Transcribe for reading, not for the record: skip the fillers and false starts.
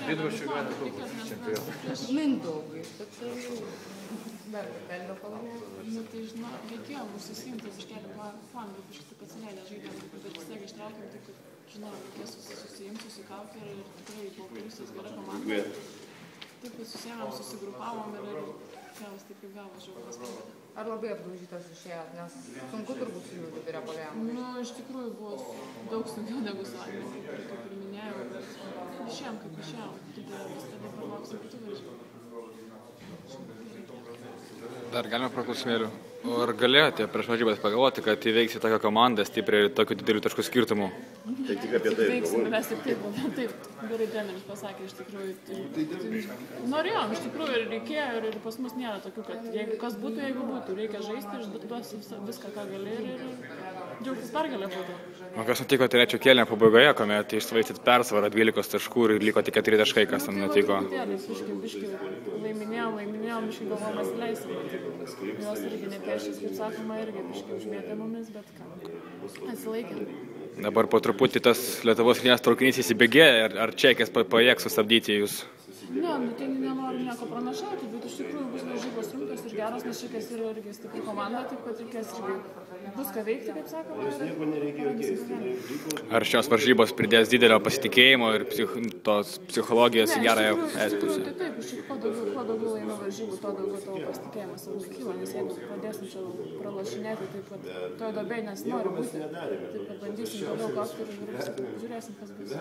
Bydgoščių gali čempionas. Mindaugai, bet pelno palaimėti. Nu, tai žinau, reikėjo mūsų susimti, iškėlė planą, bet kažkaip atsileidę žaidėm, bet vis tiek ištraukėm, tai kad, žinau, reikės susijimti, susikauti ir tikrai buvo Policijos gera komanda. Taip, kad susėmėm, susigrupavom ir gavos taip, kaip gavos žiauras. Ar labai apdaužytas išėjot, nes sunku turbūt su jų viduria polėjom? Nu, iš tikrųjų buvo daug sunkiau negu su Agnė, kaip ir minėjau, bet išėjom kaip išėjom, tada parlauksim kitų varžybų. Dar galime praklausimėlių. O ar galėjote prieš varžybas pagalvoti, kad įveiksi tokią komandą stipriai ir tokių didelių taškų skirtumų? Tai tik apie tai galvoju. Mes taip, gerai treneris pasakė, iš tikrųjų. Norėjom, iš tikrųjų, ir reikėjo, ir pas mus nėra tokių, kad jeigu kas būtų, jeigu būtų, reikia žaisti, išduosi viską, ką gali ir džiaugtis pergalę būtų. O kas nutiko trečio kėlinio pabaigoje, kuomet išsvaistėt persvarą 12 taškų ir liko tik 4 taškai, kas ten nutiko? Biški, laiminėjom, biški galvom atsileisim. Jos irgi nepiešės, kaip sakoma, irgi biški užmėtė mumis, bet ką, atsilaikėm. Dabar po truputį tas Lietuvos rinktinės traukinys įsibėgėja, ar Čekijos pajėgs sustabdyti jūs? Ne, nu tai nenoriu nieko pranašauti, bet iš tikrųjų bus varžybos rimtos ir geros, nes Čekijos yra irgi stipri komanda, taip pat reikės irgi bus ką veikti, kaip sakoma. Ar šios varžybos pridės didelio pasitikėjimo ir tos psichologijos į gerąją pusę? Taip, iš tikrųjų, kuo daugiau laimė varžybų, tuo daugiau tavo pasitikėjimas savimi kyla, nes jeigu pradėsim čia pralašinėti, taip pat toje duobėje nesinori būti, taip pat bandysim toliau kopti ir žiūrėsim, kas bus.